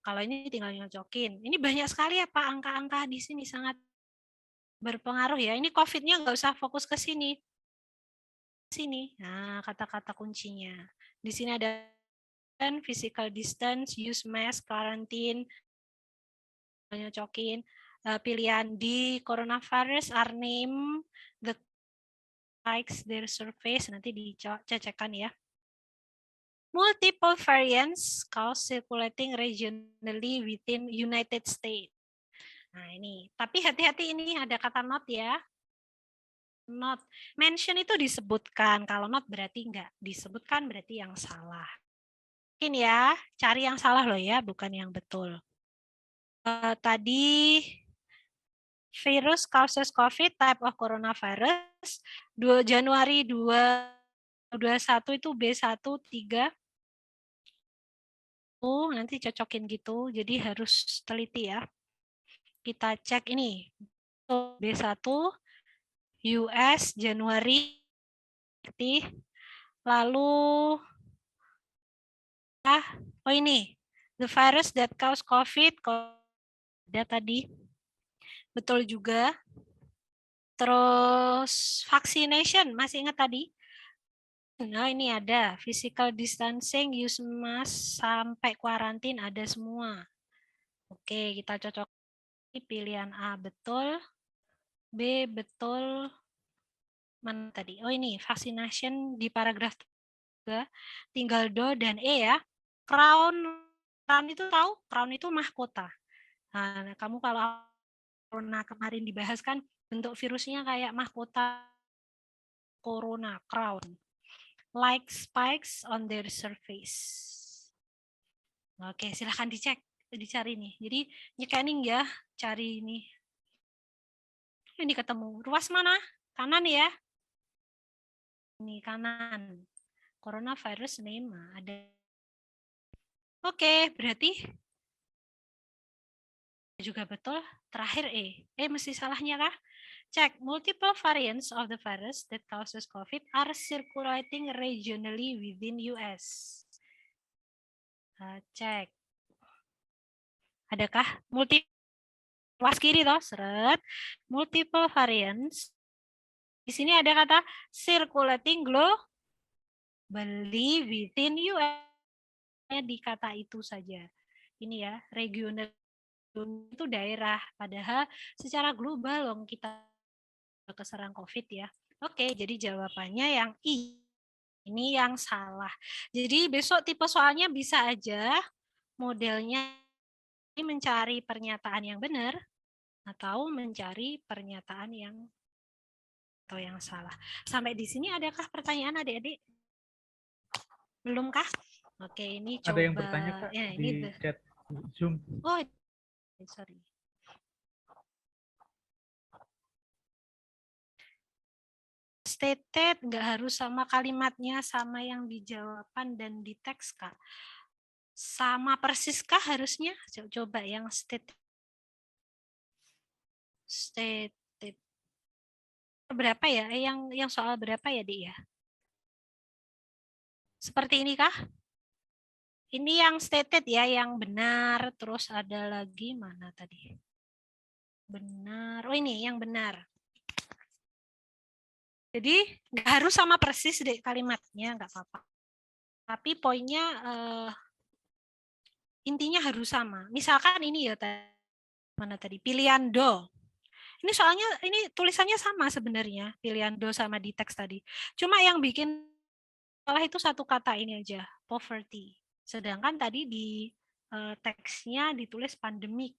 Kalau ini tinggal nyocokin. Ini banyak sekali ya Pak, angka-angka di sini sangat berpengaruh ya. Ini COVID-nya nggak usah fokus ke sini. Sini. Nah, kata-kata kuncinya. Di sini ada physical distance, use mask, quarantine, nyocokin. Pilihan di coronavirus are name the likes their surface, nanti dicecekkan ya. Multiple variants cause circulating regionally within United States. Nah ini, tapi hati-hati ini ada kata not ya. Not. Mention itu disebutkan, kalau not berarti enggak. Disebutkan berarti yang salah. Mungkin ya, cari yang salah loh ya, bukan yang betul. Tadi virus causes COVID type of coronavirus 2 Januari 2021 itu B13. Nanti cocokin gitu, jadi harus teliti ya. Kita cek ini B1 US Januari, lalu oh ini the virus that cause COVID ada tadi, betul juga. Terus vaccination masih ingat tadi? Nah ini ada physical distancing, use mask sampai kuarantin ada semua. Oke kita cocok. Pilihan A betul, B betul, mana tadi? Oh ini vaccination di paragraf 3, tinggal do dan E ya. Crown itu tahu? Crown itu mahkota. Nah, kamu kalau corona kemarin dibahas kan bentuk virusnya kayak mahkota corona, crown. Like spikes on their surface. Oke, silahkan dicari nih. Jadi nyekening ya, cari ini. Ini ketemu. Ruas mana? Kanan ya. Ini kanan. Coronavirus name ada. Oke, berarti juga betul. Terakhir E. Mesti salahnya kah? Cek. Multiple variants of the virus that causes COVID are circulating regionally within US. Cek. Adakah ruas kiri toh? Seret. Multiple variants. Di sini ada kata circulating globally within US. Di kata itu saja. Ini ya, regional itu daerah. Padahal secara global loh kita keserang COVID ya. Oke, jadi jawabannya yang I. Ini yang salah. Jadi besok tipe soalnya bisa aja modelnya mencari pernyataan yang benar atau mencari pernyataan yang salah. Sampai di sini adakah pertanyaan adik-adik? Belum kah? Oke, ini coba. Ada yang bertanya Kak ya, di chat Zoom. Oh, sorry. Stated nggak harus sama kalimatnya sama yang di jawaban dan di teks Kak. Sama persis kah harusnya? Coba yang stated. Berapa ya? Yang soal berapa ya, Dik ya? Seperti ini kah? Ini yang stated ya, yang benar. Terus ada lagi mana tadi? Benar. Oh ini yang benar. Jadi nggak harus sama persis deh kalimatnya, nggak apa-apa. Tapi poinnya intinya harus sama. Misalkan ini ya mana tadi? Pilihan do. Ini soalnya ini tulisannya sama sebenarnya, pilihan do sama di teks tadi. Cuma yang bikin salah itu satu kata ini aja, poverty. Sedangkan tadi di teksnya ditulis pandemic.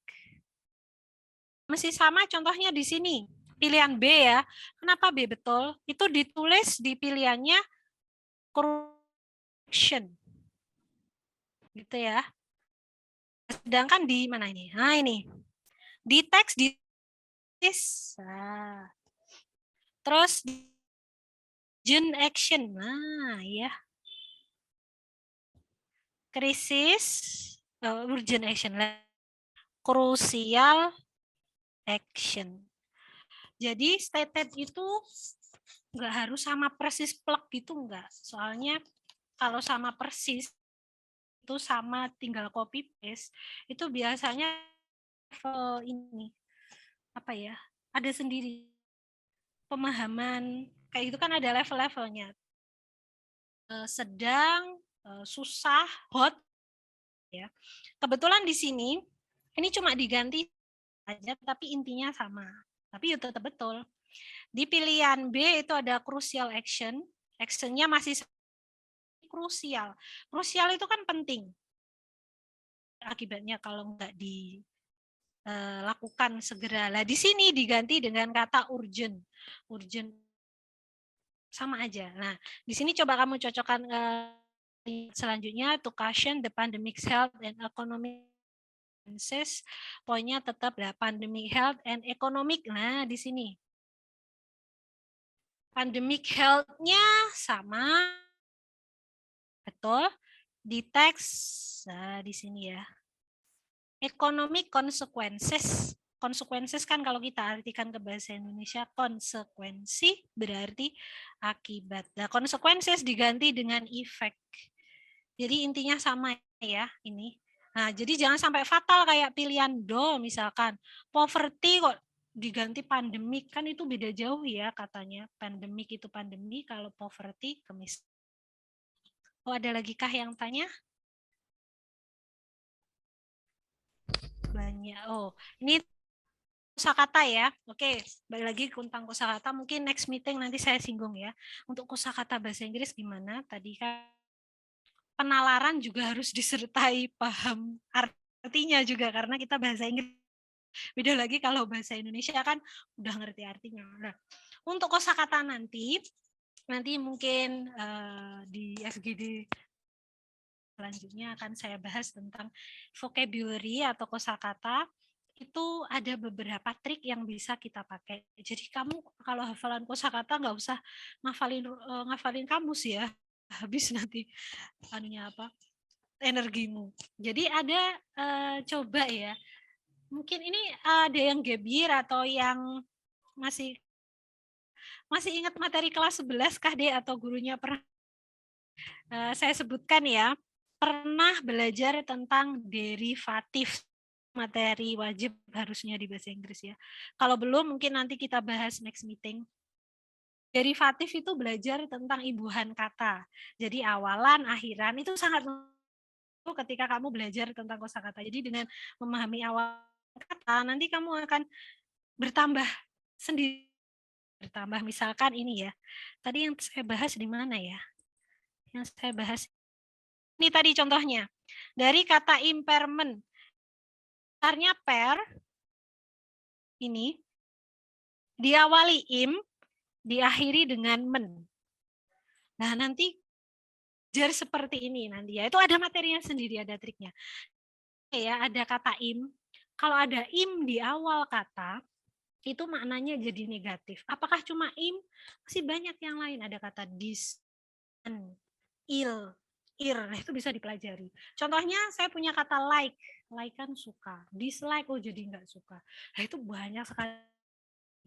Masih sama contohnya di sini. Pilihan B ya. Kenapa B betul? Itu ditulis di pilihannya correction. Gitu ya. Sedangkan di mana ini? Nah ini. Di teks di Terus urgent action. Nah, ya. Krisis, urgent action. Crucial action. Jadi stated itu nggak harus sama persis plug gitu enggak. Soalnya kalau sama persis itu sama tinggal copy paste itu biasanya ini apa ya? Ada sendiri pemahaman kayak itu kan ada level-levelnya. Sedang, susah, hot ya. Kebetulan di sini ini cuma diganti aja tapi intinya sama. Tapi itu tetap betul. Di pilihan B itu ada crucial action. Actionnya masih krusial. Krusial itu kan penting. Akibatnya kalau nggak dilakukan segera. Lah di sini diganti dengan kata urgent. Urgent sama aja. Nah, di sini coba kamu cocokkan selanjutnya to caution the pandemic health and economic consequences. Poinnya tetap lah pandemic health and economic. Nah, di sini pandemic health-nya sama, betul. Di teks, nah di sini ya. Economic consequences. Consequences kan kalau kita artikan ke bahasa Indonesia, konsekuensi berarti akibat. Nah, consequences diganti dengan effect. Jadi intinya sama ya ini. Nah, jadi jangan sampai fatal kayak pilihan do misalkan. Poverty kok diganti pandemik, kan itu beda jauh ya katanya. Pandemik itu pandemi, kalau poverty kemiskinan. Oh, ada lagi kah yang tanya? Banyak. Oh, ini kosakata ya. Oke, balik lagi tentang kosakata. Mungkin next meeting nanti saya singgung ya. Untuk kosakata bahasa Inggris gimana? Tadi kan penalaran juga harus disertai paham artinya juga karena kita bahasa Inggris. Beda lagi kalau bahasa Indonesia kan udah ngerti artinya. Nah, untuk kosakata nanti mungkin di FGD selanjutnya akan saya bahas tentang vocabulary atau kosakata. Itu ada beberapa trik yang bisa kita pakai. Jadi kamu kalau hafalan kosakata nggak usah ngafalin kamus ya. Habis nanti anunya apa? Energimu. Jadi ada coba ya. Mungkin ini ada yang gebir atau yang masih ingat materi kelas 11 kah deh atau gurunya pernah saya sebutkan ya, pernah belajar tentang derivatif, materi wajib harusnya di bahasa Inggris ya. Kalau belum mungkin nanti kita bahas next meeting. Derivatif itu belajar tentang imbuhan kata. Jadi awalan, akhiran itu sangat ketika kamu belajar tentang kosakata. Jadi dengan memahami awal kata nanti kamu akan bertambah sendiri. Bertambah misalkan ini ya. Tadi yang saya bahas di mana ya? Yang saya bahas ini tadi contohnya. Dari kata impairment. Startnya per ini diawali im, diakhiri dengan men. Nah, nanti belajar seperti ini nanti ya. Itu ada materinya sendiri, ada triknya. Ya, ada kata im. Kalau ada im di awal kata, itu maknanya jadi negatif. Apakah cuma im? Masih banyak yang lain. Ada kata dis, il, ir. Nah, itu bisa dipelajari. Contohnya saya punya kata like. Like kan suka. Dislike, oh jadi nggak suka. Nah, itu banyak sekali.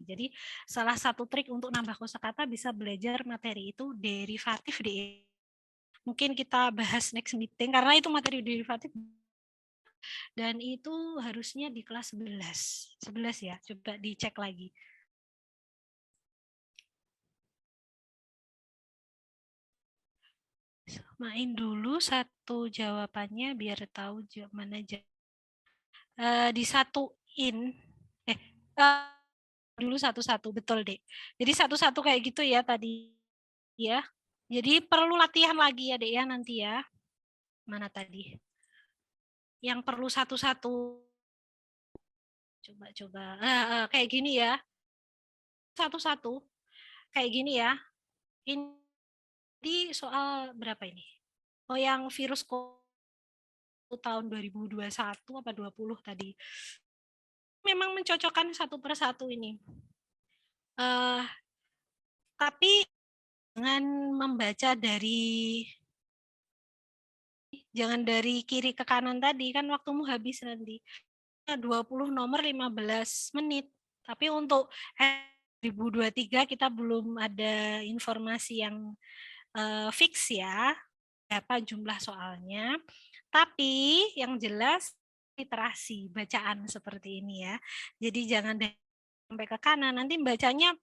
Jadi salah satu trik untuk nambah kosakata bisa belajar materi itu derivatif di. Mungkin kita bahas next meeting karena itu materi derivatif dan itu harusnya di kelas 11. 11 ya, coba dicek lagi. Main dulu satu jawabannya biar tahu mana disatuin. Dulu satu-satu, betul deh. Jadi satu-satu kayak gitu ya tadi ya. Jadi perlu latihan lagi ya dek ya nanti ya. Mana tadi? Yang perlu satu-satu. Coba-coba. Kayak gini ya. Satu-satu. Kayak gini ya. Ini soal berapa ini? Oh yang virus tahun 2021 apa 20 tadi. Memang mencocokkan satu persatu ini. Tapi jangan membaca jangan dari kiri ke kanan tadi, kan waktumu habis nanti. 20 nomor 15 menit. Tapi untuk 2023 kita belum ada informasi yang fix ya, berapa jumlah soalnya. Tapi yang jelas literasi bacaan seperti ini ya. Jadi jangan sampai ke kanan, nanti bacanya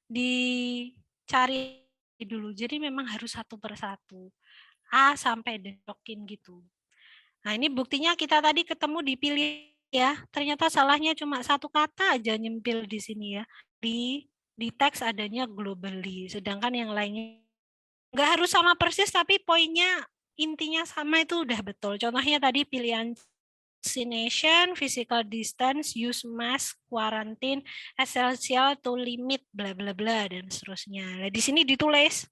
dicari dulu. Jadi memang harus satu persatu. A sampai dedokin gitu. Nah, ini buktinya kita tadi ketemu dipilih ya. Ternyata salahnya cuma satu kata aja nyempil di sini ya. Di teks adanya globally, sedangkan yang lainnya nggak harus sama persis, tapi poinnya intinya sama itu udah betul. Contohnya tadi pilihan vaccination, physical distance, use mask, quarantine, essential to limit, bla bla bla dan seterusnya. Nah, di sini ditulis.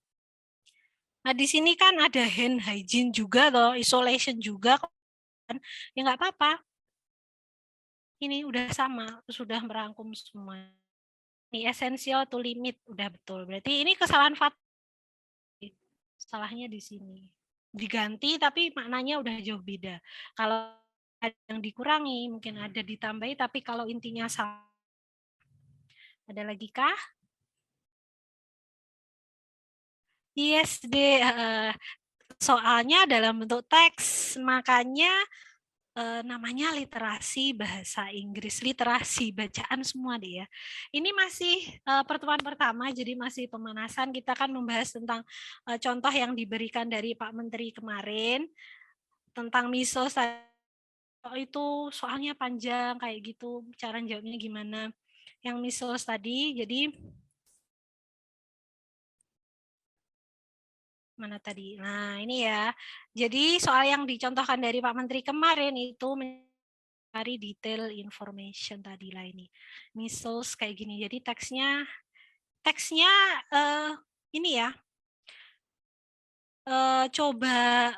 Nah, di sini kan ada hand hygiene juga loh, isolation juga kan. Ya nggak apa-apa. Ini udah sama, sudah merangkum semua. Ini essential to limit udah betul. Berarti ini kesalahan fatal. Salahnya di sini. Diganti tapi maknanya udah jauh beda. Kalau ada yang dikurangi, mungkin ada ditambahi, tapi kalau intinya sama. Ada lagi kah? Yes, soalnya dalam bentuk teks, makanya namanya literasi bahasa Inggris, literasi bacaan semua deh ya. Ini masih pertemuan pertama, jadi masih pemanasan. Kita akan membahas tentang contoh yang diberikan dari Pak Menteri kemarin tentang misos itu soalnya panjang kayak gitu, cara jawabnya gimana. Yang misos tadi, jadi mana tadi? Nah, ini ya. Jadi soal yang dicontohkan dari Pak Menteri kemarin itu mencari detail information tadi lah ini. Misos kayak gini. Jadi teksnya ini ya. Coba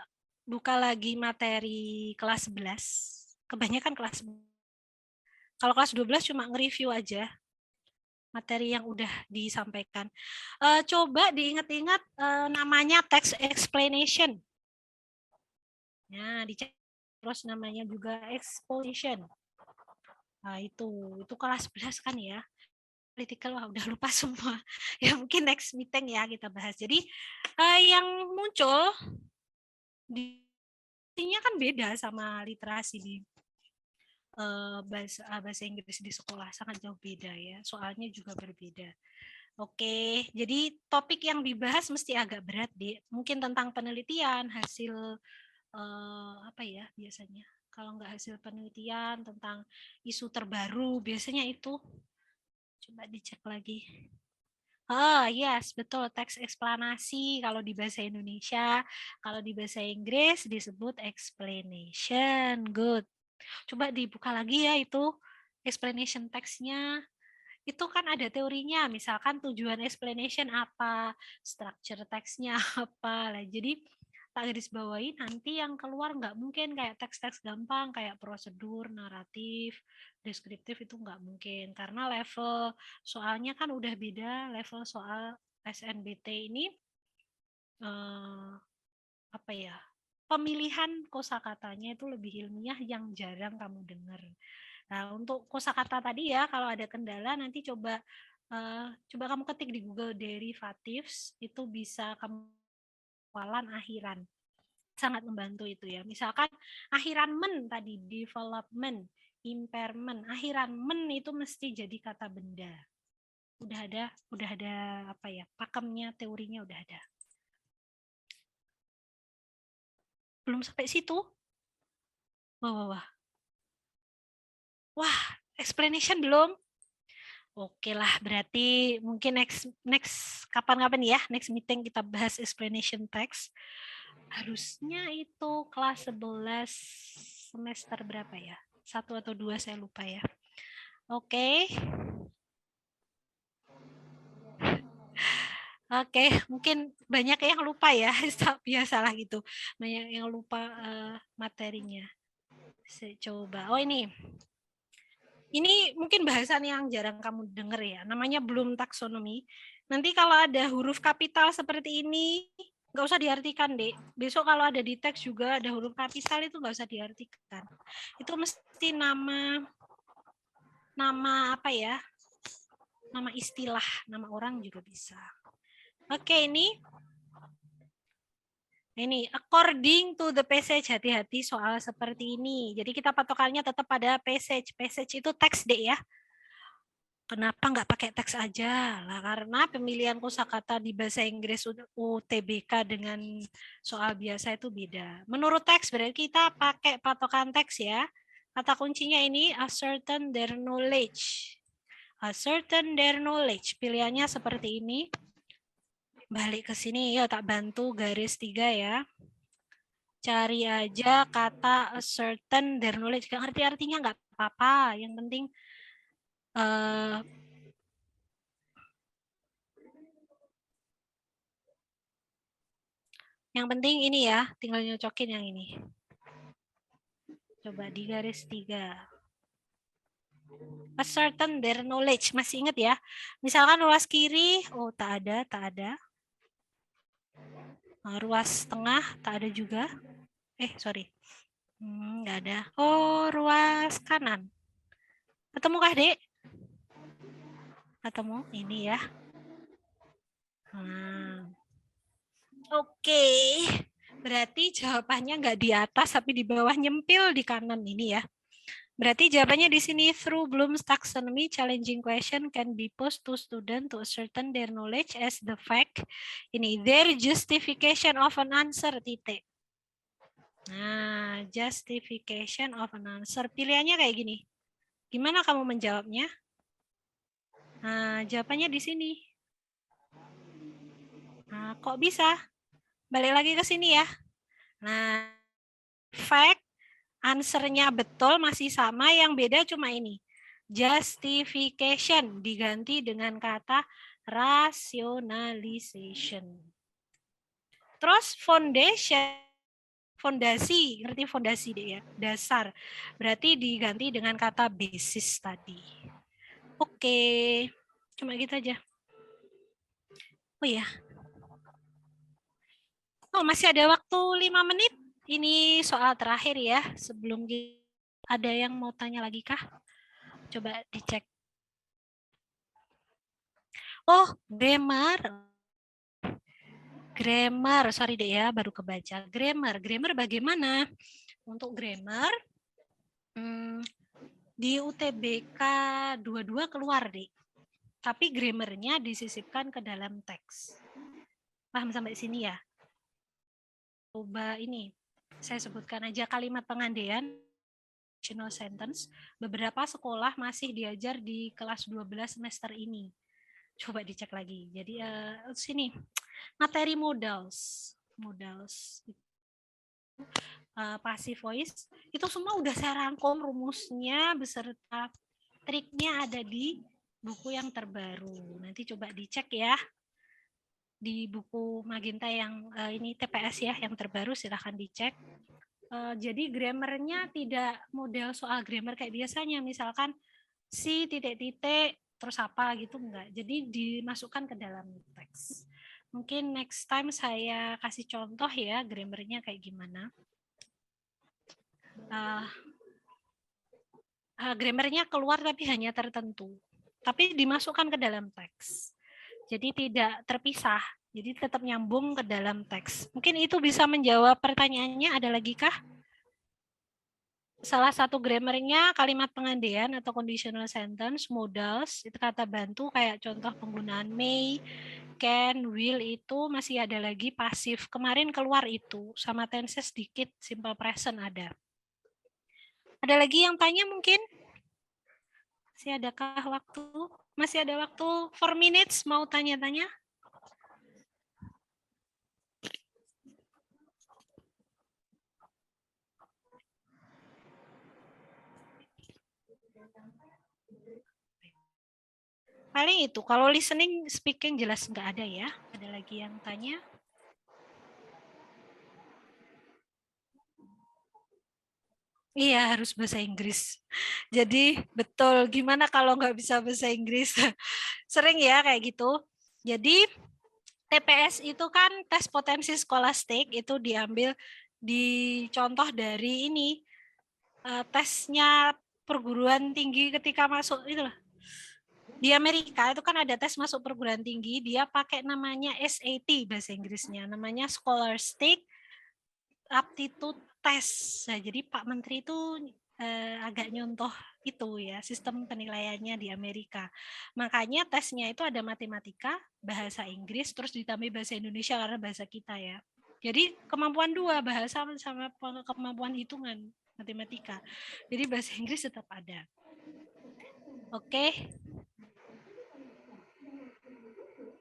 buka lagi materi kelas 11. Kebanyakan kelas 11. Kalau kelas 12 cuma nge-review aja materi yang udah disampaikan. Coba diingat-ingat namanya text explanation. Nah, dicek terus namanya juga exposition. Nah, itu kelas 11 kan ya. Political wah udah lupa semua. Ya mungkin next meeting ya kita bahas. Jadi yang muncul intinya kan beda sama literasi di bahasa Inggris di sekolah, sangat jauh beda ya. Soalnya juga berbeda. Oke, jadi topik yang dibahas mesti agak berat, Dik. Mungkin tentang penelitian, hasil apa ya biasanya. Kalau nggak hasil penelitian tentang isu terbaru, biasanya itu. Coba dicek lagi. Yes, betul. Teks eksplanasi kalau di bahasa Indonesia. Kalau di bahasa Inggris disebut explanation. Good. Coba dibuka lagi ya itu explanation teksnya. Itu kan ada teorinya, misalkan tujuan explanation apa, structure teksnya apa. Lah, jadi tak garis bawahi nanti yang keluar nggak mungkin kayak teks-teks gampang kayak prosedur, naratif, deskriptif itu nggak mungkin karena level soalnya kan udah beda. Level soal SNBT ini apa ya, pemilihan kosakatanya itu lebih ilmiah yang jarang kamu dengar. Nah, untuk kosakata tadi ya, kalau ada kendala nanti coba kamu ketik di Google derivatives, itu bisa kamu hafalan akhiran. Sangat membantu itu ya. Misalkan akhiran men tadi, development, impairment, akhiran men itu mesti jadi kata benda. Udah ada apa ya, pakemnya, teorinya udah ada. Belum sampai situ? Wah, explanation belum? Oke lah, berarti mungkin next kapan-kapan ya, next meeting kita bahas explanation text. Harusnya itu kelas 11 semester berapa ya? 1 atau 2 saya lupa ya. Oke. Oke, mungkin banyak yang lupa ya, biasalah gitu. Banyak yang lupa materinya. Saya coba. Oh ini. Ini mungkin bahasan yang jarang kamu dengar ya, namanya belum taksonomi. Nanti kalau ada huruf kapital seperti ini, nggak usah diartikan, Dek. Besok kalau ada di teks juga ada huruf kapital itu nggak usah diartikan. Itu mesti nama apa ya? Nama istilah, nama orang juga bisa. Oke, ini according to the passage, hati-hati soal seperti ini. Jadi kita patokannya tetap pada passage. Passage itu teks, Dek, ya. Kenapa nggak pakai teks aja? Lah karena pemilihan kosakata di bahasa Inggris UTBK dengan soal biasa itu beda. Menurut teks berarti kita pakai patokan teks ya. Kata kuncinya ini ascertain their knowledge. Ascertain their knowledge. Pilihannya seperti ini. Balik ke sini ya, tak bantu garis 3 ya. Cari aja kata ascertain their knowledge. Gak ngerti artinya nggak apa-apa. Yang penting ini ya, tinggal nyocokin yang ini. Coba di garis 3. Ascertain their knowledge. Masih ingat ya? Misalkan ruas kiri, oh tak ada. Ruas tengah, tak ada juga. Sorry. Nggak ada. Oh, ruas kanan. Ketemu kah, Dek? Ketemu, ini ya. Oke. Berarti jawabannya nggak di atas, tapi di bawah, nyempil di kanan ini ya. Berarti jawabannya di sini, through Bloom's taxonomy, challenging question can be posed to student to ascertain their knowledge as the fact. Ini their justification of an answer, titik. Nah, justification of an answer. Pilihannya kayak gini. Gimana kamu menjawabnya? Nah, jawabannya di sini. Nah, kok bisa? Balik lagi ke sini ya. Nah, fact, answernya betul masih sama, yang beda cuma ini. Justification diganti dengan kata rationalization. Terus foundation, fondasi, ngerti fondasi deh ya, dasar. Berarti diganti dengan kata basis tadi. Oke, cuma gitu aja. Oh ya. Oh, masih ada waktu 5 menit. Ini soal terakhir ya, sebelum ada yang mau tanya lagi kah? Coba dicek. Oh, grammar, sorry deh ya, baru kebaca. Grammar bagaimana? Untuk grammar, di UTBK 22 keluar deh. Tapi grammarnya disisipkan ke dalam teks. Paham sampai sini ya? Coba ini, saya sebutkan aja kalimat pengandaian, conditional sentence. Beberapa sekolah masih diajar di kelas 12 semester ini. Coba dicek lagi. Jadi sini materi modals, passive voice itu semua udah saya rangkum rumusnya beserta triknya ada di buku yang terbaru. Nanti coba dicek ya di buku Magenta yang ini TPS ya yang terbaru, silahkan dicek. Jadi grammarnya tidak model soal grammar kayak biasanya, misalkan si titik-titik terus apa gitu, enggak. Jadi dimasukkan ke dalam teks. Mungkin next time saya kasih contoh ya grammarnya kayak gimana. Grammarnya keluar tapi hanya tertentu, tapi dimasukkan ke dalam teks. Jadi tidak terpisah, jadi tetap nyambung ke dalam teks. Mungkin itu bisa menjawab pertanyaannya. Ada lagi kah? Salah satu grammarnya kalimat pengandaian atau conditional sentence, modals, itu kata bantu kayak contoh penggunaan may, can, will, itu masih ada lagi pasif. Kemarin keluar itu, sama tense sedikit, simple present ada. Ada lagi yang tanya mungkin? Masih adakah waktu? Masih ada waktu 4 minutes mau tanya-tanya? Paling itu, kalau listening, speaking jelas nggak ada ya. Ada lagi yang tanya? Iya, harus bahasa Inggris. Jadi betul, gimana kalau nggak bisa bahasa Inggris? Sering ya kayak gitu. Jadi TPS itu kan tes potensi skolastik itu diambil dicontoh dari ini tesnya perguruan tinggi ketika masuk itu loh. Di Amerika itu kan ada tes masuk perguruan tinggi, dia pakai namanya SAT bahasa Inggrisnya, namanya Scholastic Aptitude Test. Nah, jadi Pak Menteri itu agak nyontoh itu ya sistem penilaiannya di Amerika. Makanya tesnya itu ada matematika, bahasa Inggris, terus ditambah bahasa Indonesia karena bahasa kita ya. Jadi kemampuan dua, bahasa sama kemampuan hitungan matematika. Jadi bahasa Inggris tetap ada. Oke.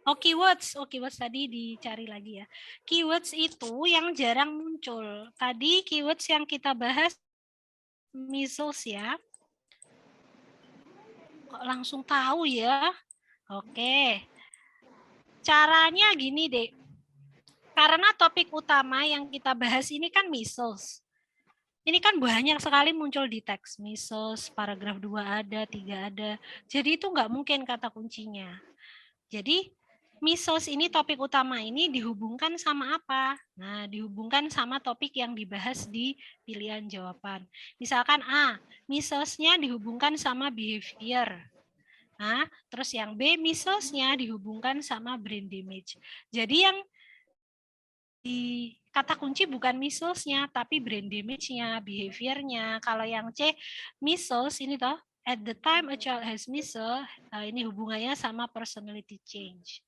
Oh, keywords tadi dicari lagi ya. Keywords itu yang jarang muncul. Tadi keywords yang kita bahas measles ya. Kok langsung tahu ya? Oke. Caranya gini deh. Karena topik utama yang kita bahas ini kan measles. Ini kan banyak sekali muncul di teks. Measles, paragraf 2 ada, 3 ada. Jadi itu nggak mungkin kata kuncinya. Jadi measles ini topik utama ini dihubungkan sama apa? Nah, dihubungkan sama topik yang dibahas di pilihan jawaban. Misalkan A, measlesnya dihubungkan sama behavior. Nah, terus yang B, measlesnya dihubungkan sama brain damage. Jadi yang di kata kunci bukan measlesnya, tapi brain damage-nya, behavior-nya. Kalau yang C, measles ini toh, at the time a child has measles, ini hubungannya sama personality change.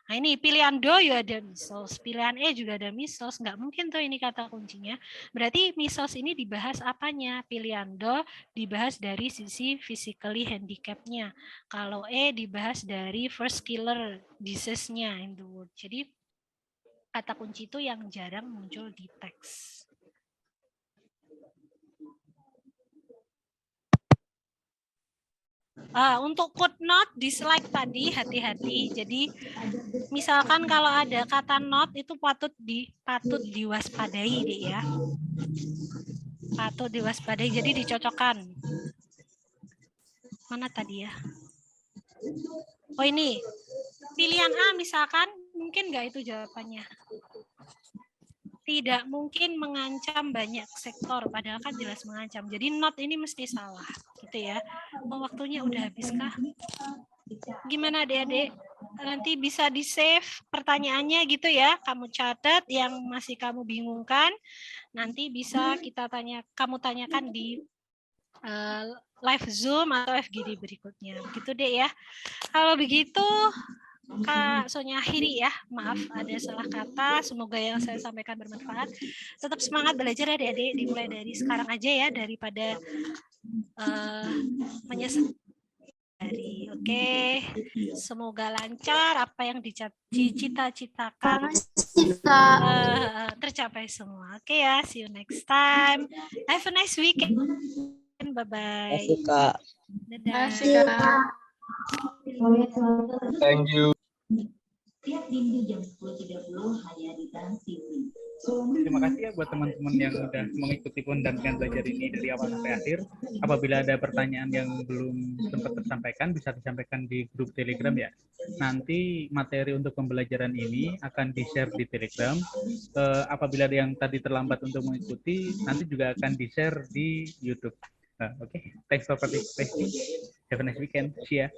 Nah ini pilihan do ya ada measles, pilihan E juga ada measles, nggak mungkin tuh ini kata kuncinya. Berarti measles ini dibahas apanya? Pilihan do dibahas dari sisi physically handicap-nya. Kalau E dibahas dari first killer disease-nya in the world. Jadi kata kunci itu yang jarang muncul di teks. Untuk footnote di slide tadi hati-hati. Jadi misalkan kalau ada kata not itu patut diwaspadai deh ya. Patut diwaspadai. Jadi dicocokkan. Mana tadi ya? Oh ini pilihan A misalkan mungkin nggak itu jawabannya. Tidak mungkin mengancam banyak sektor, padahal kan jelas mengancam. Jadi not ini mesti salah, gitu ya. Oh, waktunya udah habis kah? Gimana adik-adik? Nanti bisa di-save pertanyaannya gitu ya. Kamu catat yang masih kamu bingungkan. Nanti bisa kamu tanyakan di live Zoom atau FGD berikutnya. Begitu deh ya. Kalau begitu, Kak Sonya akhiri ya, maaf ada salah kata, semoga yang saya sampaikan bermanfaat. Tetap semangat belajar ya adik-adik, dimulai dari sekarang aja ya, daripada menyesal. Oke, semoga lancar apa yang dicita-citakan tercapai semua. Oke ya, see you next time. Have a nice weekend. Bye-bye. Dadah. Thank you. Tiap minggu jam 10.30 hanya di Trans TV. Terima kasih ya buat teman-teman yang sudah mengikuti pendampingan belajar ini dari awal sampai akhir. Apabila ada pertanyaan yang belum sempat tersampaikan, bisa disampaikan di grup Telegram ya. Nanti materi untuk pembelajaran ini akan di-share di Telegram. Apabila ada yang tadi terlambat untuk mengikuti, nanti juga akan di-share di YouTube. Oke, thanks for participating. Have a nice weekend. See ya.